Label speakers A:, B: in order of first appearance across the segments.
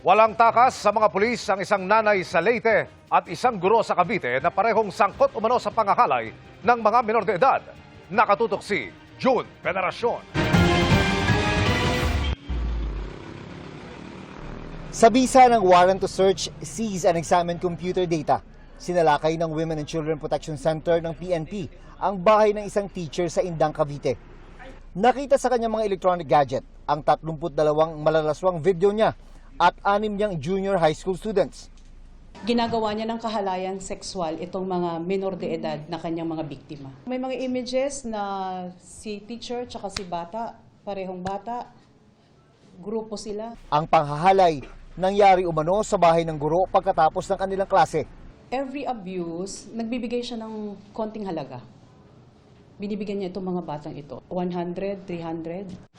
A: Walang takas sa mga pulis ang isang nanay sa Leyte at isang guro sa Cavite na parehong sangkot umano sa pangahalay ng mga menor de edad. Nakatutok si June Veneracion.
B: Sa bisa ng warrant to search, seize and examine computer data, sinalakay ng Women and Children Protection Center ng PNP ang bahay ng isang teacher sa Indang, Cavite. Nakita sa kanyang mga electronic gadget ang 32 malalaswang video niya at 6 niyang junior high school students.
C: Ginagawa niya ng kahalayan sexual itong mga minor de edad na kanyang mga biktima. May mga images na si teacher tsaka si bata, parehong bata, grupo sila.
B: Ang panghahalay nangyari umano sa bahay ng guro pagkatapos ng kanilang klase.
C: Every abuse, nagbibigay siya ng konting halaga. Binibigyan niya itong mga batang ito. 100, 300.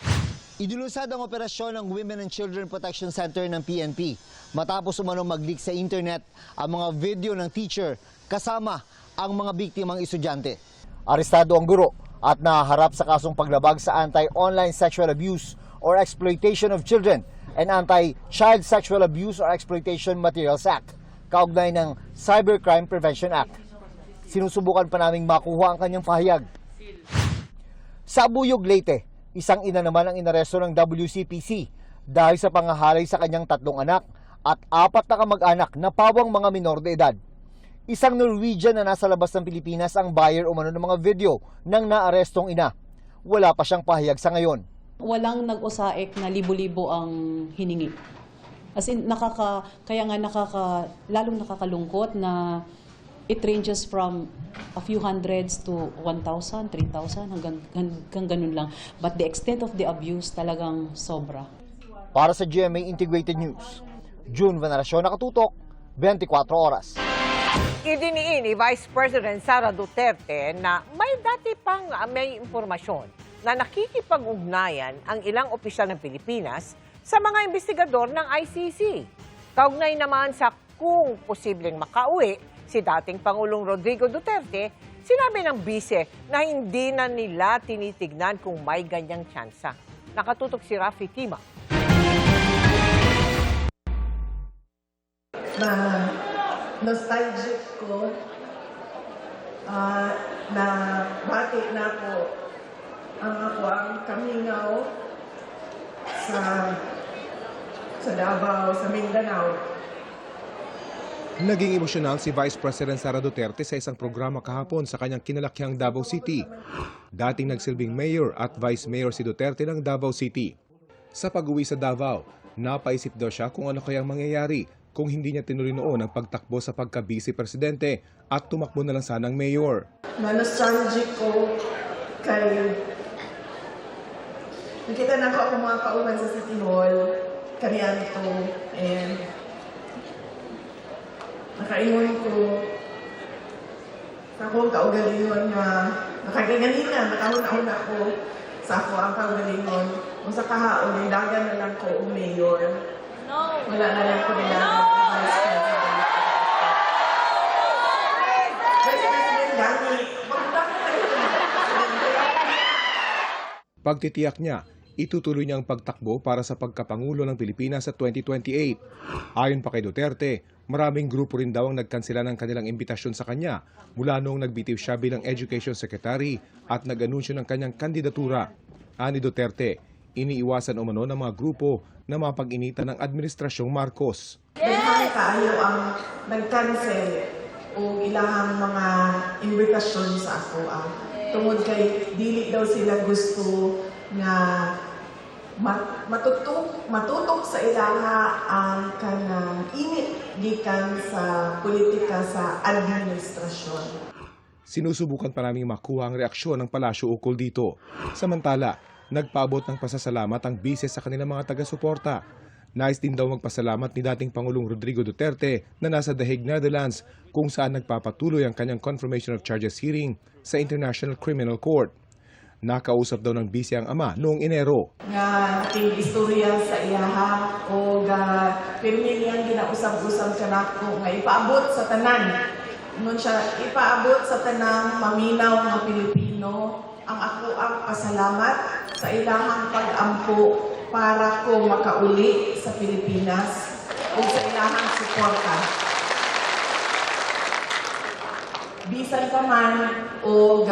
B: Idilusad ang operasyon ng Women and Children Protection Center ng PNP matapos umano mag-leak sa internet ang mga video ng teacher kasama ang mga biktimang estudyante. Arestado ang guro at nahaharap sa kasong paglabag sa Anti-Online Sexual Abuse or Exploitation of Children and Anti-Child Sexual Abuse or Exploitation Materials Act, kaugnay ng Cybercrime Prevention Act. Sinusubukan pa naming makuha ang kanyang pahayag. Sa Abuyog, Leyte, isang ina naman ang inaresto ng WCPC dahil sa pangahalay sa kanyang 3 anak at 4 na kamag-anak na pawang mga minor de edad. Isang Norwegian na nasa labas ng Pilipinas ang buyer umano ng mga video ng naarestong ina. Wala pa siyang pahayag sa ngayon.
C: Walang nag-usaek na libo-libo ang hiningi. As in, lalong nakakalungkot na it ranges from a few hundreds to 1,000, 3,000, hanggang ganun lang. But the extent of the abuse talagang sobra.
B: Para sa GMA Integrated News, June Veneracion, nakatutok, 24 oras.
D: Idiniin ni Vice President Sara Duterte na may impormasyon na nakikipag-ugnayan ang ilang opisyal ng Pilipinas sa mga investigador ng ICC. Kaugnay naman sa kung posibleng makauwi si dating Pangulong Rodrigo Duterte, sinabi ng bise na hindi na nila tinitignan kung may ganyang tsansa. Nakatutok si Rafi Tima.
E: Nostalgic ko na bati na po ang kamingaw sa Davao, sa Mindanao.
F: Naging emosyonal si Vice President Sara Duterte sa isang programa kahapon sa kanyang kinalakiang Davao City. Dating nagsilbing mayor at vice mayor si Duterte ng Davao City. Sa pag-uwi sa Davao, napaisip daw siya kung ano kayang mangyayari kung hindi niya tinuloy noon ang pagtakbo sa pagka-vice presidente at tumakbo na lang sanang mayor.
E: Nostalgic ko kay nakita na ako mga kauman sa City Hall, Carianto, and nakaingon ko sa akong kaugalingon nga nakagaganina, nakahuna-huna ako sa ako ang kaugalingon. Kung sa kahaon, nilagan na lang ko ang mayor. Wala na lang ko nilagan ang vice president. Vice President Gani, magdakot na ito.
F: Pagtitiyak niya, itutuloy niya ang pagtakbo para sa pagkapangulo ng Pilipinas sa 2028. Ayon pa kay Duterte, maraming grupo rin daw ang nagkansela ng kanilang imbitasyon sa kanya mula noong nagbitiw siya bilang Education Secretary at nag-anunsyo ng kanyang kandidatura. Ani Duterte, iniiwasan umano ng mga grupo na mapag-initan ng Administrasyong Marcos.
E: Dahil kaayo ang nag-cancel o ilahang mga imbitasyon sa ako. Tungod kay dili daw sila gusto nga matutok sa ilaha ang kanang init gikan sa politika sa administrasyon.
F: Sinusubukan pa namin makuha ang reaksyon ng palasyo ukol dito. Samantala, nagpaabot ng pasasalamat ang bise sa kanilang mga taga-suporta. Nais din daw magpasalamat ni dating Pangulong Rodrigo Duterte na nasa The Hague, Netherlands, kung saan nagpapatuloy ang kanyang confirmation of charges hearing sa International Criminal Court. Nakausap daw ng bise ang ama noong Enero.
E: Nga ating istorya sa iyaha o pirmiliyang ginausap-usap ka na ko nga ipaabot sa tanan. Nun siya ipaabot sa tanang maminaw nga Pilipino ang ako ang pasalamat sa ilahang pag-ampo para ko makauli sa Pilipinas. ug sa ilahang suporta. Bisan ka man o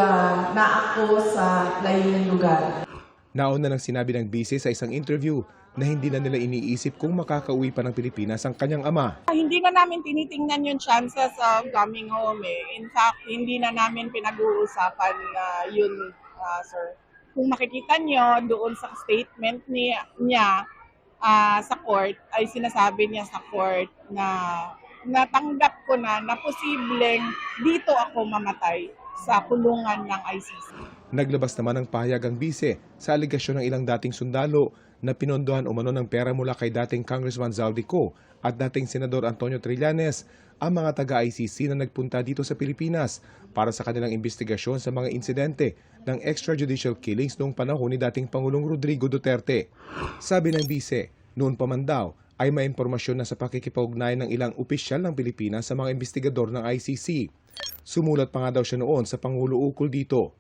E: naa ko sa laying lugar.
F: Nauna nang sinabi ng bise sa isang interview na hindi na nila iniisip kung makakauwi pa ng Pilipinas ang kanyang ama.
G: Hindi na namin tinitingnan yung chances of coming home eh. In fact, hindi na namin pinag-uusapan yun, sir. Kung makikita nyo doon sa statement niya sa court, ay sinasabi niya sa court na natanggap ko na posibleng dito ako mamatay sa kulungan ng ICC.
F: Naglabas naman ng pahayag ang bise sa aligasyon ng ilang dating sundalo na pinondohan umano ng pera mula kay dating Congressman Zaldico at dating Senador Antonio Trillanes ang mga taga-ICC na nagpunta dito sa Pilipinas para sa kanilang investigasyon sa mga insidente ng extrajudicial killings noong panahon ni dating Pangulong Rodrigo Duterte. Sabi ng bise, noon pa man daw ay may impormasyon na sa pakikipag-ugnayan ng ilang opisyal ng Pilipinas sa mga investigador ng ICC. Sumulat pa nga daw siya noon sa Pangulo ukol dito.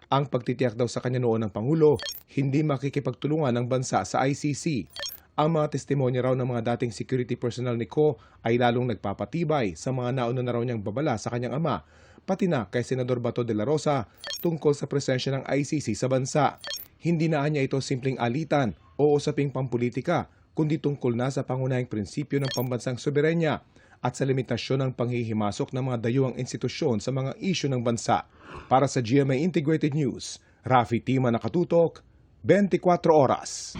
F: Ang pagtitiyak daw sa kanya noon ng Pangulo, hindi makikipagtulungan ng bansa sa ICC. Ang mga testimonya raw ng mga dating security personnel ni Ko ay lalong nagpapatibay sa mga nauna na raw niyang babala sa kanyang ama, pati na kay Senador Bato de la Rosa tungkol sa presensya ng ICC sa bansa. Hindi na niya ito simpleng alitan o usaping pampolitika, kundi tungkol na sa pangunahing prinsipyo ng pambansang soberenya at sa limitasyon ng panghihimasok ng mga dayuhang institusyon sa mga isyu ng bansa. Para sa GMA Integrated News, Rafi Tima nakatutok, 24 oras.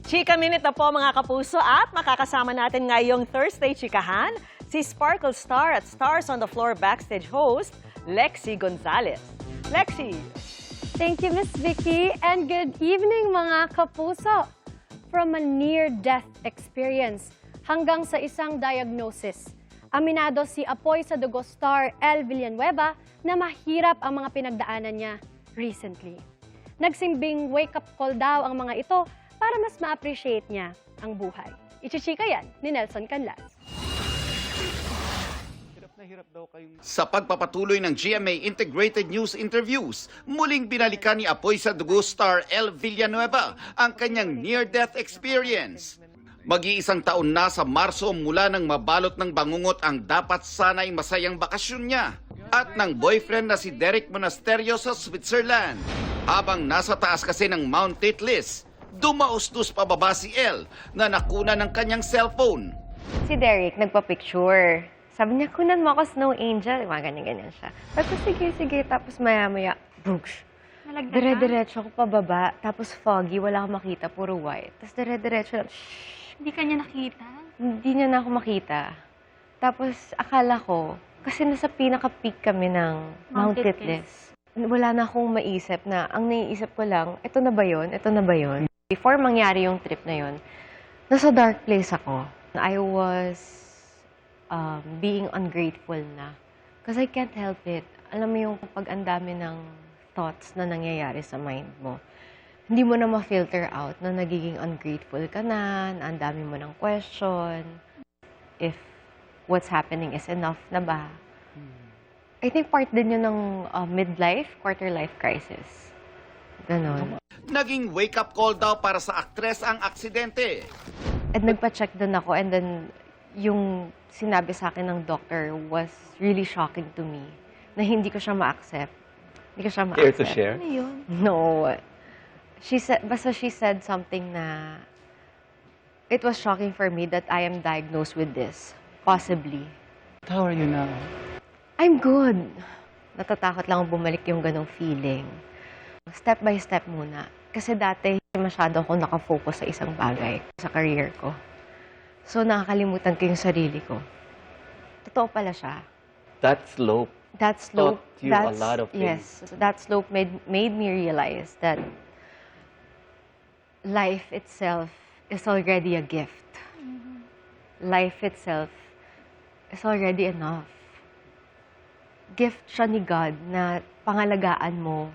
H: Chika Minute na po mga kapuso at makakasama natin ngayong Thursday Chikahan si Sparkle Star at Stars on the Floor backstage host, Lexi Gonzalez. Lexi!
I: Thank you, Miss Vicky, and good evening mga kapuso. From a near-death experience hanggang sa isang diagnosis, aminado si Apoy sa Dugo star El Villanueva na mahirap ang mga pinagdaanan niya recently. Nagsimbing wake-up call daw ang mga ito para mas ma-appreciate niya ang buhay. Ichichika yan ni Nelson Canlas.
J: Sa pagpapatuloy ng GMA Integrated News Interviews, muling binalikan ni Apoy sa Dugo star El Villanueva ang kanyang near-death experience. Mag-iisang taon na sa Marso mula nang mabalot ng bangungot ang dapat sana'y masayang bakasyon niya at ng boyfriend na si Derek Monasterio sa Switzerland. Habang nasa taas kasi ng Mount Titlis, dumaustos pababa si El na nakuna ng kanyang cellphone.
K: Si Derek nagpa-picture. Sabi niya, kunan mo ako Snow Angel. Mga ganyan-ganyan siya. Tapos sige. Tapos maya-maya, boosh. Dire-diretso ako pababa. Tapos foggy, wala akong makita. Puro white. Tapos dire-diretso lang.
I: Hindi ka niya nakita?
K: Hindi niya na ako makita. Tapos akala ko, kasi nasa pinaka-peak kami ng Mount Titlis. Wala na akong maisip na, ang naiisip ko lang, ito na ba yun? Ito na ba yun? Before mangyari yung trip na yun, nasa dark place ako. I was being ungrateful na. Because I can't help it. Alam mo yung kapag ang dami ng thoughts na nangyayari sa mind mo, hindi mo na ma-filter out na nagiging ungrateful ka na ang dami mo ng question, if what's happening is enough na ba. I think part din yun ng midlife, quarter-life crisis. Ganon.
J: Naging wake-up call daw para sa aktres ang aksidente.
K: At nagpa-check din ako and then yung sinabi sa akin ng doctor was really shocking to me na hindi ko siya ma-accept. Hindi ko siya ma-accept.
L: Care to share?
K: Ano yun? No. Basta she said something na it was shocking for me that I am diagnosed with this. Possibly.
L: How are you now?
K: I'm good. Natatakot lang bumalik yung ganong feeling. Step by step muna. Kasi dati masyado akong nakafocus sa isang bagay, sa career ko. So nakakalimutan ko yung sarili ko. Totoo pala siya.
L: That slope
K: That slope,
L: taught you a lot of things.
K: yes, that slope made me realize that life itself is already a gift. Life itself is already enough. Gift siya ni God na pangalagaan mo.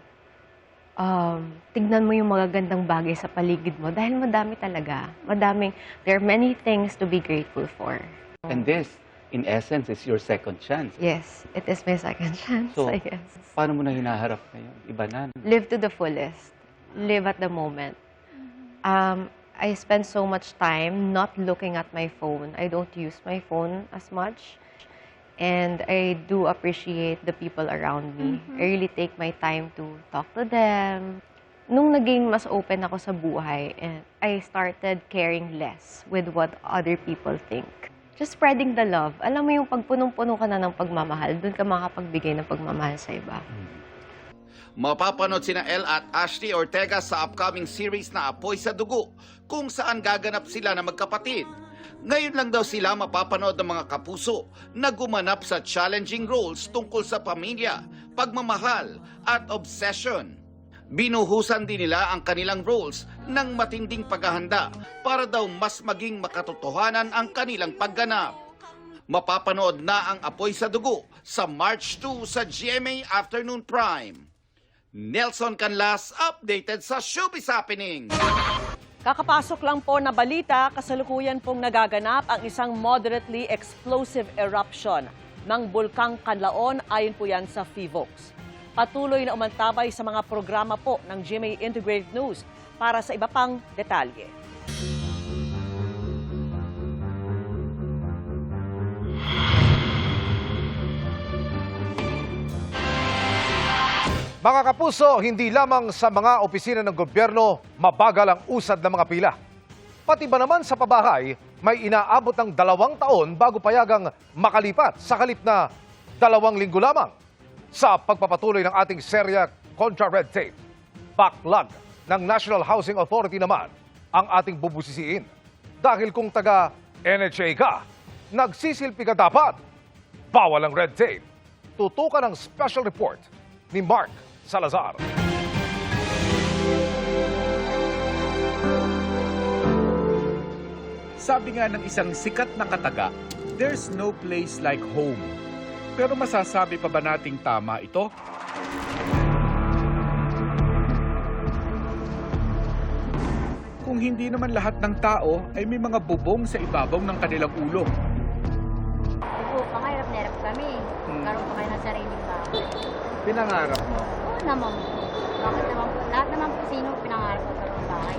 K: Tignan mo yung magagandang bagay sa paligid mo dahil madami talaga. There are many things to be grateful for.
L: And this, in essence, is your second chance.
K: Yes, it is my second chance,
L: So,
K: I guess.
L: paano mo na hinaharap ngayon? Iba na.
K: Live to the fullest. Live at the moment. I spend so much time not looking at my phone. I don't use my phone as much. And I do appreciate the people around me. I really take my time to talk to them. Nung naging mas open ako sa buhay, I started caring less with what other people think. Just spreading the love. Alam mo yung pag punong-puno ka na ng pagmamahal, dun ka makapagbigay ng pagmamahal sa iba.
J: Mapapanood sina Elle at Ashley Ortega sa upcoming series na Apoy sa Dugo, kung saan gaganap sila na magkapatid. Ngayon lang daw sila mapapanood ng mga kapuso na gumanap sa challenging roles tungkol sa pamilya, pagmamahal at obsession. Binuhusan din nila ang kanilang roles ng matinding paghahanda para daw mas maging makatotohanan ang kanilang pagganap. Mapapanood na ang Apoy sa Dugo sa March 2 sa GMA Afternoon Prime. Nelson Canlas, updated sa Showbiz Happening.
H: Kakapasok lang po na balita, kasalukuyan pong nagaganap ang isang moderately explosive eruption ng Bulkang Kanlaon ayon po yan sa FIVOX. Patuloy na umantabay sa mga programa po ng GMA Integrated News para sa iba pang detalye.
A: Mga kapuso, hindi lamang sa mga opisina ng gobyerno mabagal ang usad ng mga pila. Pati ba naman sa pabahay, may inaabot ng 2 taon bago payagang makalipat sa halip na 2 linggo lamang. Sa pagpapatuloy ng ating serya Contra Red Tape, backlog ng National Housing Authority naman ang ating bubusisiin. Dahil kung taga NHA ka, nagsisilpi ka dapat. Bawal ang red tape. Tutukan ang special report ni Mark Salazar.
M: Sabi nga ng isang sikat na kataga, there's no place like home. Pero masasabi pa ba nating tama ito? Kung hindi naman lahat ng tao ay may mga bubong sa ibabaw ng kanilang ulo.
N: Opo, pangarap na hirap kami. Karoon pa kayo ng sariling bahay.
M: Pinangarap mo?
N: Oo naman po. Bakit naman po? Lahat naman po sino pinangarap ko karoon bahay.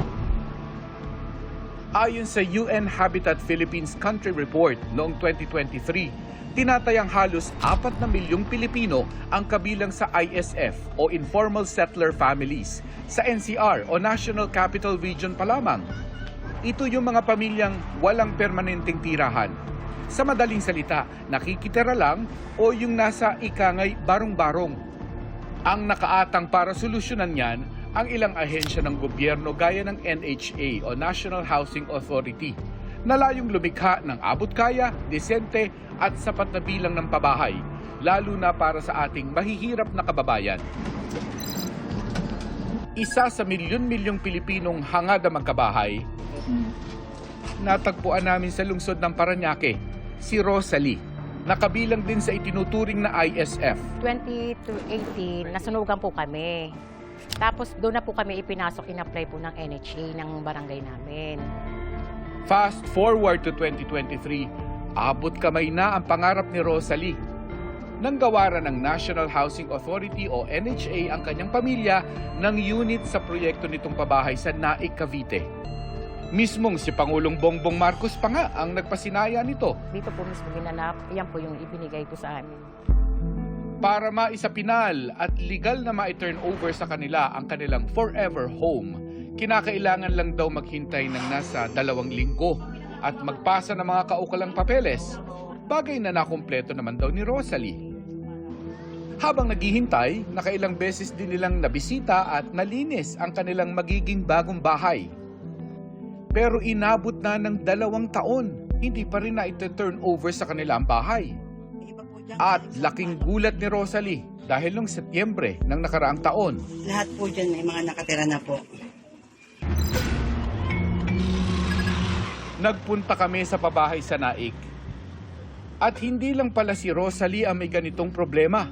M: Ayon sa UN Habitat Philippines Country Report noong 2023, tinatayang halos 4 na milyong Pilipino ang kabilang sa ISF o Informal Settler Families sa NCR o National Capital Region pa lamang. Ito yung mga pamilyang walang permanenteng tirahan. Sa madaling salita, nakikitira lang o yung nasa ikangay barong-barong. Ang nakaatang para solusyonan yan ang ilang ahensya ng gobyerno gaya ng NHA o National Housing Authority na layong lumikha ng abot-kaya, desente at sapat na bilang ng pabahay, lalo na para sa ating mahihirap na kababayan. Isa sa milyon-milyong Pilipinong hangad na magkabahay, natagpuan namin sa lungsod ng Parañaque, si Rosalie, na kabilang din sa itinuturing na ISF.
N: 2018, nasunugan po kami. Tapos doon na po kami ipinasok, in-apply po ng NHA ng barangay namin.
M: Fast forward to 2023, abot kamay na ang pangarap ni Rosalie. Nang gawaran ng National Housing Authority o NHA ang kanyang pamilya ng unit sa proyekto nitong pabahay sa Naik, Cavite. Mismong si Pangulong Bongbong Marcos pa nga ang nagpasinaya nito.
N: Dito po mismo ginanap, yan po yung ibinigay ko sa amin.
M: Para maisapinal at legal na ma-turn over sa kanila ang kanilang forever home, kinakailangan lang daw maghintay ng nasa 2 linggo at magpasa ng mga kaukalang papeles, bagay na nakumpleto naman daw ni Rosalie. Habang naghihintay, nakailang beses din nilang nabisita at nalinis ang kanilang magiging bagong bahay. Pero inabot na ng 2 taon, hindi pa rin na ito-turn over sa kanilang bahay. At laking gulat ni Rosalie dahil noong Setyembre ng nakaraang taon.
O: Lahat po dyan may mga nakatira na po.
M: Nagpunta kami sa pabahay sa Naik. At hindi lang pala si Rosalie ang may ganitong problema.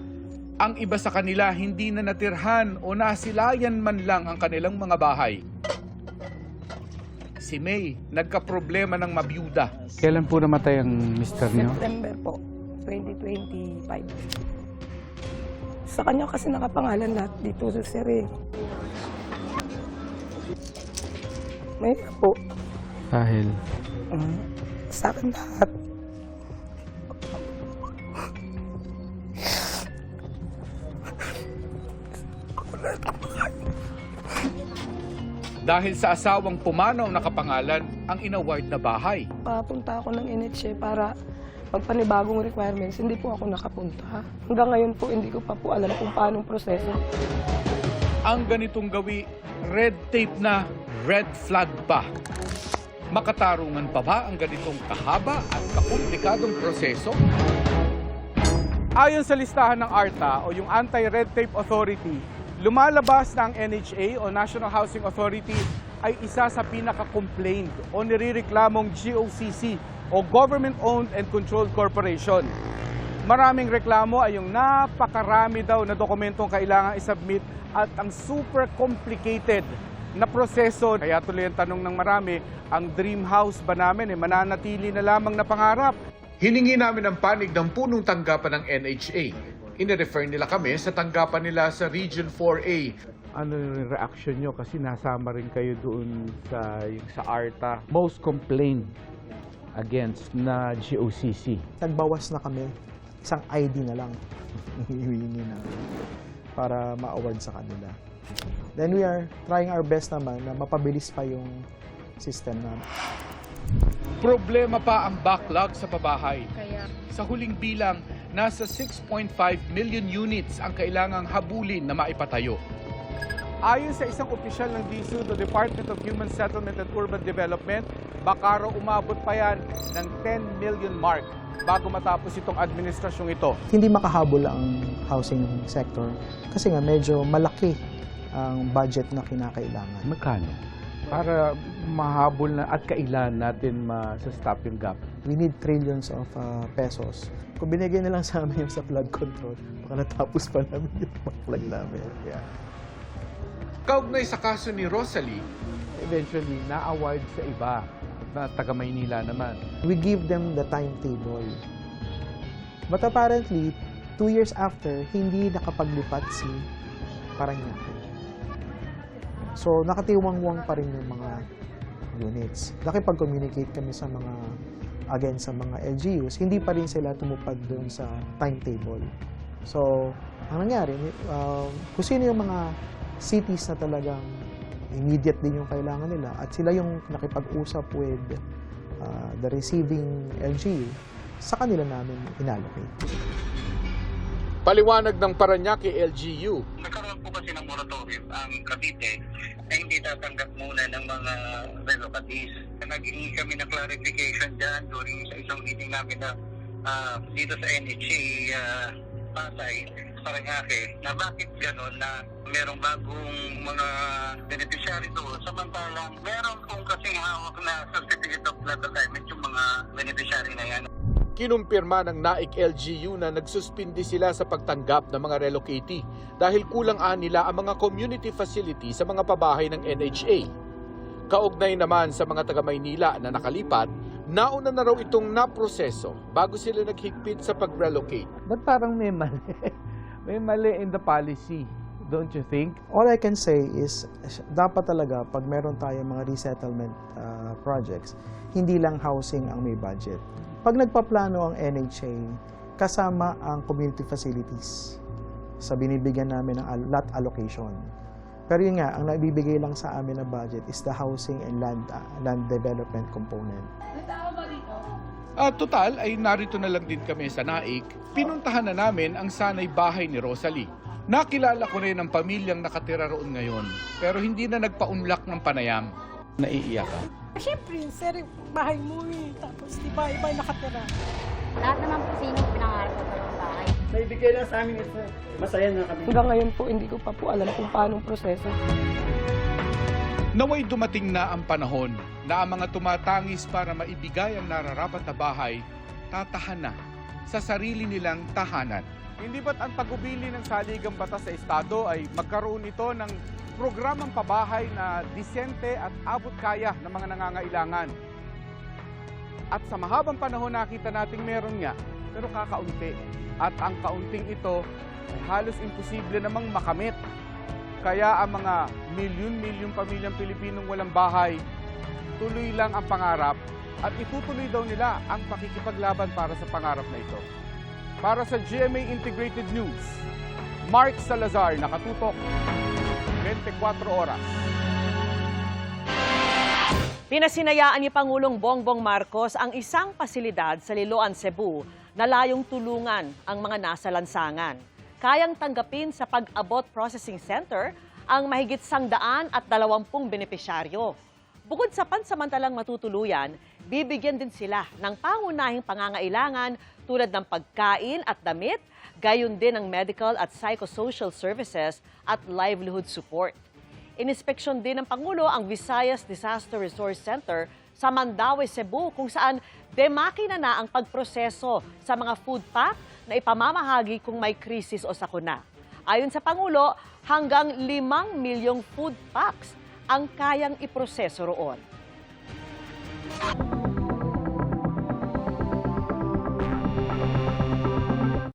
M: Ang iba sa kanila hindi na natirhan o nasilayan man lang ang kanilang mga bahay. Si May, nagka-problema ng mabiyuda.
L: Kailan po namatay ang mister niyo?
G: September po, 2025. Sa kanya kasi nakapangalan lahat dito sa Sere. May po.
L: Dahil?
G: Sa akin lahat.
M: Dahil sa asawang pumanaw na kapangalan ang inaward na bahay.
G: Papunta ako ng NHA para magpanibagong requirements. Hindi po ako nakapunta. Hanggang ngayon po, hindi ko pa po alam kung paano ang proseso.
M: Ang ganitong gawi, red tape na, red flag pa. Makatarungan pa ba ang ganitong kahaba at kakomplikadong proseso? Ayon sa listahan ng ARTA o yung Anti-Red Tape Authority, lumalabas na ang NHA o National Housing Authority ay isa sa pinaka-complained o nirereklamong GOCC o Government-Owned and Controlled Corporation. Maraming reklamo ay yung napakarami daw na dokumentong kailangang isubmit at ang super complicated na proseso. Kaya tuloy ang tanong ng marami, ang dream house ba namin mananatili na lamang na pangarap? Hiningi namin ang panig ng punong tanggapan ng NHA. Ine-refer nila kami sa tanggapan nila sa Region 4A. Ano yung reaction nyo? Kasi nasama rin kayo doon sa ARTA. Most complained against na GOCC.
P: Nagbawas na kami. Isang ID na lang hihingi namin para ma-award sa kanila. Then we are trying our best naman na mapabilis pa yung system namin.
M: Problema pa ang backlog sa pabahay. Sa huling bilang, nasa 6.5 million units ang kailangang habulin na maipatayo. Ayon sa isang opisyal ng DSUD o Department of Human Settlement and Urban Development, baka raw umabot pa yan ng 10 million mark bago matapos itong administrasyong ito.
P: Hindi makahabol ang housing sector kasi nga medyo malaki ang budget na kinakailangan.
M: Magkano? Para mahabol na at kailan natin ma-stop yung gap.
P: We need trillions of pesos. Kung binigay na lang sa amin yung sa flood control, baka natapos pa namin yung flood namin. Yeah.
M: Kaugnay sa kaso ni Rosalie, eventually na-award sa iba na taga Maynila naman.
P: We give them the timetable. But apparently, 2 years after, hindi nakapaglipat si Parañaque. So, nakatiwangwang pa rin yung mga units. Nakipag-communicate kami sa mga LGUs, hindi pa rin sila tumupad doon sa timetable. So, ang nangyari, kung sino yung mga cities na talagang immediate din yung kailangan nila at sila yung nakipag-usap with the receiving LGU, sa kanila namin inallocate.
M: Paliwanag ng Parañaque LGU.
Q: Nagkaroon po kasi ng moratorium ang Cavite na hindi tatanggap muna ng mga relocatees. Naging kami ng clarification dyan during sa isang meeting namin na dito sa NHA Pasay, Parañaque, na bakit gano'n na merong bagong mga beneficiary doon samantalang meron pong kasing hawak na certificate of flood assignment yung mga beneficiary na yan.
M: Kinumpirma ng NAIC LGU na nagsuspindi sila sa pagtanggap ng mga relocatee dahil kulang nila ang mga community facility sa mga pabahay ng NHA. Kaugnay naman sa mga taga Maynila na nakalipat, nauna na raw itong naproseso bago sila naghigpit sa pag-relocate.
L: Ba't parang may mali? May mali in the policy, don't you think?
P: All I can say is, dapat talaga pag meron tayong mga resettlement projects, hindi lang housing ang may budget. Pag nagpaplano ang NHA, kasama ang community facilities sa binibigyan namin ng lot allocation. Pero yun nga, ang nabibigay lang sa amin na budget is the housing and land development component.
M: Total ay narito na lang din kami sa NAIC. Pinuntahan na namin ang sanay bahay ni Rosalie. Nakilala ko rin ang pamilyang nakatira roon ngayon, pero hindi na nagpaunlak ng panayam. Naiiyak ka?
G: Siyempre, sir, bahay mo tapos di ba iba nakatira.
R: Lahat naman po sino pinangarap ko ng bahay.
O: Naibigay lang sa amin ito. Masaya na kami.
G: Hanggang ngayon po, hindi ko pa po alam kung paano ang proseso.
M: Naway dumating na ang panahon na ang mga tumatangis para maibigay ang nararapat na bahay, tatahan na sa sarili nilang tahanan. Hindi ba't ang pagubili ng saligang batas sa Estado ay magkaroon ito ng programang pabahay na disente at abot kaya ng mga nangangailangan? At sa mahabang panahon nakita nating meron nga, pero kakaunti. At ang kaunting ito ay halos imposible namang makamit. Kaya ang mga milyon-milyong pamilyang Pilipinong walang bahay
L: Tuloy lang ang pangarap at itutuloy daw nila ang pakikipaglaban para sa pangarap na ito. Para sa GMA Integrated News, Mark Salazar, nakatutok, 24 oras.
H: Pinasinayaan ni Pangulong Bongbong Marcos ang isang pasilidad sa Liloan, Cebu na layong tulungan ang mga nasa lansangan. Kayang tanggapin sa Pag-abot Processing Center ang mahigit 120 benepisyaryo. Bukod sa pansamantalang matutuluyan, bibigyan din sila ng pangunahing pangangailangan tulad ng pagkain at damit, gayon din ng medical at psychosocial services at livelihood support. Inispeksyon din ng Pangulo ang Visayas Disaster Resource Center sa Mandaue, Cebu, kung saan demakina na ang pagproseso sa mga food pack na ipamamahagi kung may krisis o sakuna. Ayon sa Pangulo, hanggang 5 milyong food packs ang kayang iproseso roon.